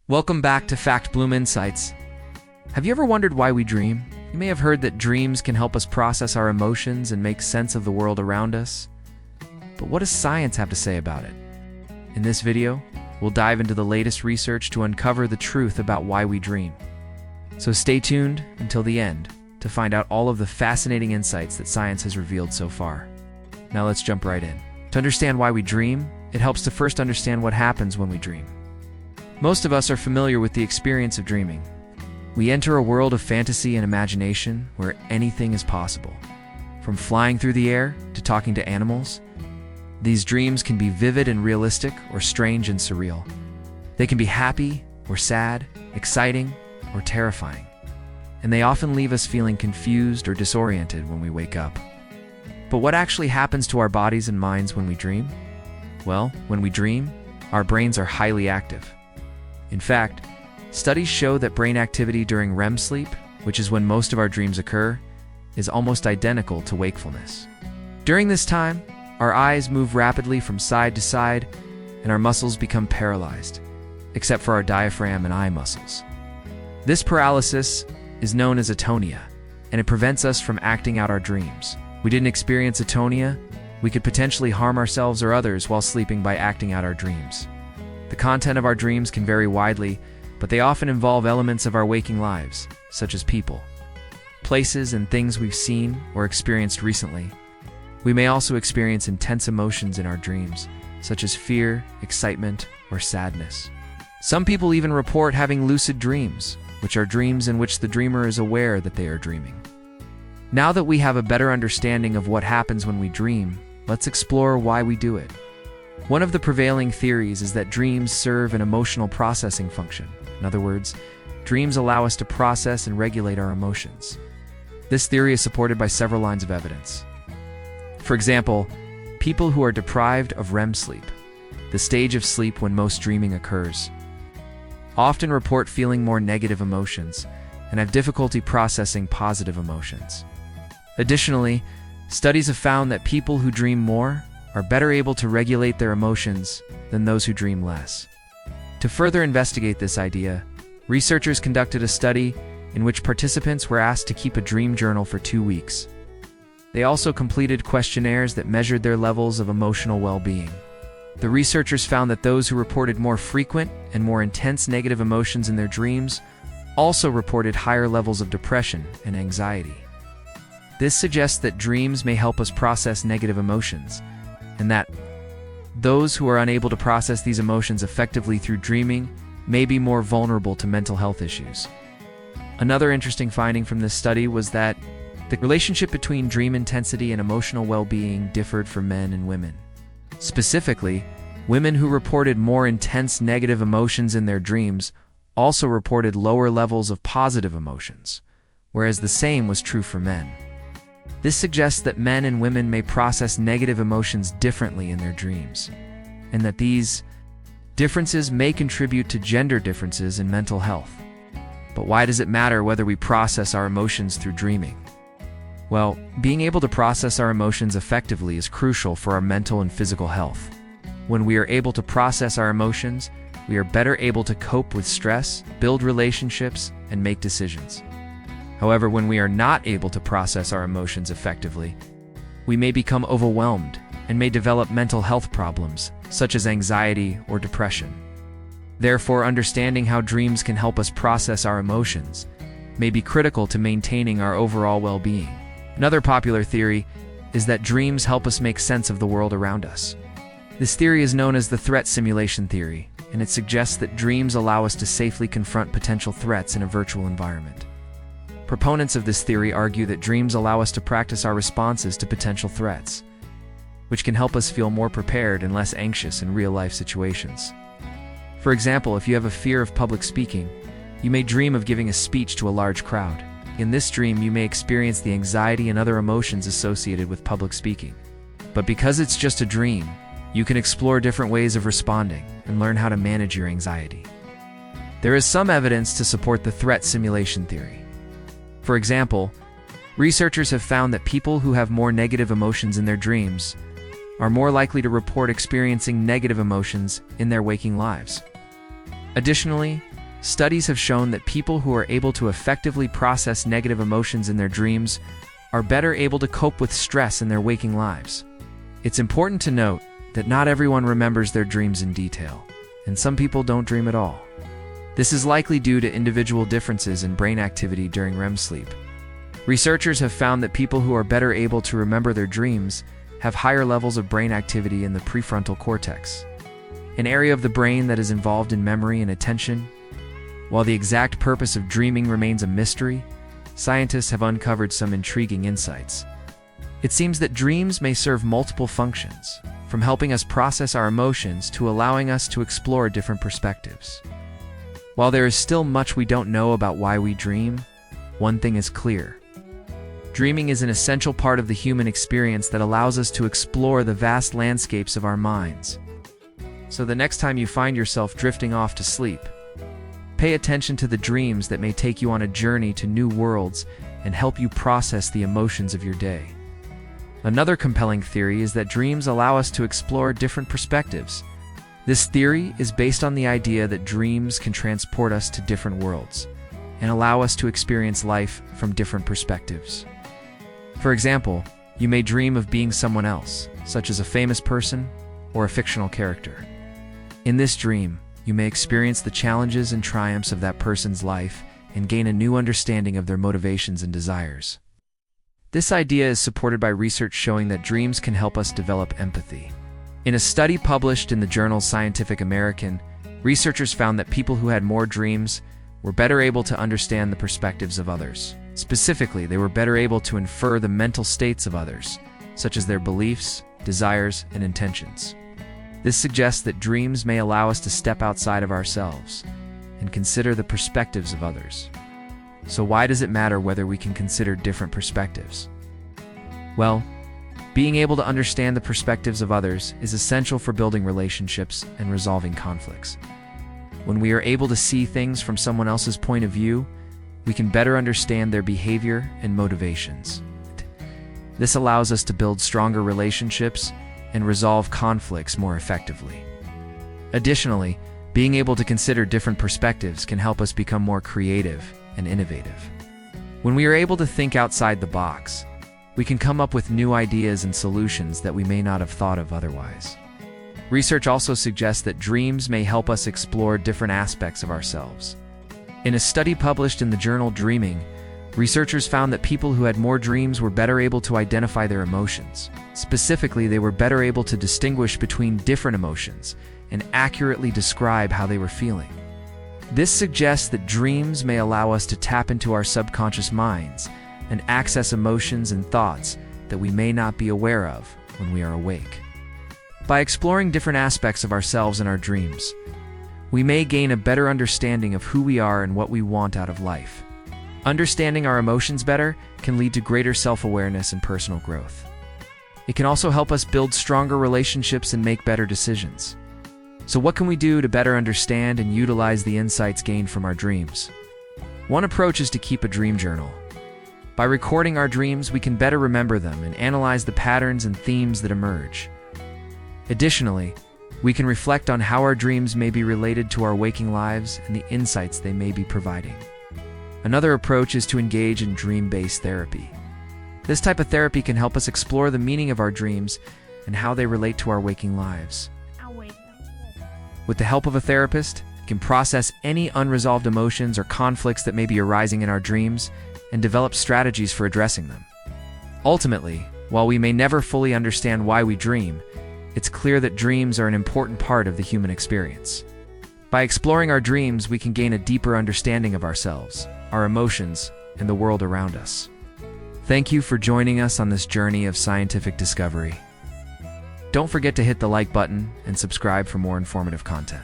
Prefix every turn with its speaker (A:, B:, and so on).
A: Welcome back to Fact Bloom Insights. Have you ever wondered why we dream? You may have heard that dreams can help us process our emotions and make sense of the world around us. But what does science have to say about it? In this video, we'll dive into the latest research to uncover the truth about why we dream. So stay tuned until the end to find out all of the fascinating insights that science has revealed so far. Now let's jump right in. To understand why we dream, it helps to first understand what happens when we dream. Most of us are familiar with the experience of dreaming. We enter a world of fantasy and imagination where anything is possible. From flying through the air to talking to animals, these dreams can be vivid and realistic or strange and surreal. They can be happy or sad, exciting or terrifying. And they often leave us feeling confused or disoriented when we wake up. But what actually happens to our bodies and minds when we dream? Well, when we dream, our brains are highly active. In fact, studies show that brain activity during REM sleep, which is when most of our dreams occur, is almost identical to wakefulness. During this time, our eyes move rapidly from side to side, and our muscles become paralyzed, except for our diaphragm and eye muscles. This paralysis is known as atonia, and it prevents us from acting out our dreams. If we didn't experience atonia, we could potentially harm ourselves or others while sleeping by acting out our dreams. The content of our dreams can vary widely, but they often involve elements of our waking lives, such as people, places, and things we've seen or experienced recently. We may also experience intense emotions in our dreams, such as fear, excitement, or sadness. Some people even report having lucid dreams, which are dreams in which the dreamer is aware that they are dreaming. Now that we have a better understanding of what happens when we dream, let's explore why we do it. One of the prevailing theories is that dreams serve an emotional processing function. In other words, dreams allow us to process and regulate our emotions. This theory is supported by several lines of evidence. For example, people who are deprived of REM sleep, the stage of sleep when most dreaming occurs, often report feeling more negative emotions and have difficulty processing positive emotions. Additionally, studies have found that people who dream more are better able to regulate their emotions than those who dream less. To further investigate this idea, researchers conducted a study in which participants were asked to keep a dream journal for 2 weeks. They also completed questionnaires that measured their levels of emotional well-being. The researchers found that those who reported more frequent and more intense negative emotions in their dreams also reported higher levels of depression and anxiety. This suggests that dreams may help us process negative emotions, and that those who are unable to process these emotions effectively through dreaming may be more vulnerable to mental health issues. Another interesting finding from this study was that the relationship between dream intensity and emotional well-being differed for men and women. Specifically, women who reported more intense negative emotions in their dreams also reported lower levels of positive emotions, whereas the same was true for men. This suggests that men and women may process negative emotions differently in their dreams, and that these differences may contribute to gender differences in mental health. But why does it matter whether we process our emotions through dreaming? Well, being able to process our emotions effectively is crucial for our mental and physical health. When we are able to process our emotions, we are better able to cope with stress, build relationships, and make decisions. However, when we are not able to process our emotions effectively, we may become overwhelmed and may develop mental health problems, such as anxiety or depression. Therefore, understanding how dreams can help us process our emotions may be critical to maintaining our overall well-being. Another popular theory is that dreams help us make sense of the world around us. This theory is known as the threat simulation theory, and it suggests that dreams allow us to safely confront potential threats in a virtual environment. Proponents of this theory argue that dreams allow us to practice our responses to potential threats, which can help us feel more prepared and less anxious in real-life situations. For example, if you have a fear of public speaking, you may dream of giving a speech to a large crowd. In this dream, you may experience the anxiety and other emotions associated with public speaking. But because it's just a dream, you can explore different ways of responding and learn how to manage your anxiety. There is some evidence to support the threat simulation theory. For example, researchers have found that people who have more negative emotions in their dreams are more likely to report experiencing negative emotions in their waking lives. Additionally, studies have shown that people who are able to effectively process negative emotions in their dreams are better able to cope with stress in their waking lives. It's important to note that not everyone remembers their dreams in detail, and some people don't dream at all. This is likely due to individual differences in brain activity during REM sleep. Researchers have found that people who are better able to remember their dreams have higher levels of brain activity in the prefrontal cortex, an area of the brain that is involved in memory and attention. While the exact purpose of dreaming remains a mystery, scientists have uncovered some intriguing insights. It seems that dreams may serve multiple functions, from helping us process our emotions to allowing us to explore different perspectives. While there is still much we don't know about why we dream, one thing is clear. Dreaming is an essential part of the human experience that allows us to explore the vast landscapes of our minds. So the next time you find yourself drifting off to sleep, pay attention to the dreams that may take you on a journey to new worlds and help you process the emotions of your day. Another compelling theory is that dreams allow us to explore different perspectives. This theory is based on the idea that dreams can transport us to different worlds and allow us to experience life from different perspectives. For example, you may dream of being someone else, such as a famous person or a fictional character. In this dream, you may experience the challenges and triumphs of that person's life and gain a new understanding of their motivations and desires. This idea is supported by research showing that dreams can help us develop empathy. In a study published in the journal Scientific American, researchers found that people who had more dreams were better able to understand the perspectives of others. Specifically, they were better able to infer the mental states of others, such as their beliefs, desires, and intentions. This suggests that dreams may allow us to step outside of ourselves and consider the perspectives of others. So why does it matter whether we can consider different perspectives? Well, being able to understand the perspectives of others is essential for building relationships and resolving conflicts. When we are able to see things from someone else's point of view, we can better understand their behavior and motivations. This allows us to build stronger relationships and resolve conflicts more effectively. Additionally, being able to consider different perspectives can help us become more creative and innovative. When we are able to think outside the box, we can come up with new ideas and solutions that we may not have thought of otherwise. Research also suggests that dreams may help us explore different aspects of ourselves. In a study published in the journal Dreaming, researchers found that people who had more dreams were better able to identify their emotions. Specifically, they were better able to distinguish between different emotions and accurately describe how they were feeling. This suggests that dreams may allow us to tap into our subconscious minds and access emotions and thoughts that we may not be aware of when we are awake. By exploring different aspects of ourselves in our dreams, we may gain a better understanding of who we are and what we want out of life. Understanding our emotions better can lead to greater self-awareness and personal growth. It can also help us build stronger relationships and make better decisions. So what can we do to better understand and utilize the insights gained from our dreams? One approach is to keep a dream journal. By recording our dreams, we can better remember them and analyze the patterns and themes that emerge. Additionally, we can reflect on how our dreams may be related to our waking lives and the insights they may be providing. Another approach is to engage in dream-based therapy. This type of therapy can help us explore the meaning of our dreams and how they relate to our waking lives. With the help of a therapist, we can process any unresolved emotions or conflicts that may be arising in our dreams and develop strategies for addressing them. Ultimately, while we may never fully understand why we dream, it's clear that dreams are an important part of the human experience. By exploring our dreams, we can gain a deeper understanding of ourselves, our emotions, and the world around us. Thank you for joining us on this journey of scientific discovery. Don't forget to hit the like button and subscribe for more informative content.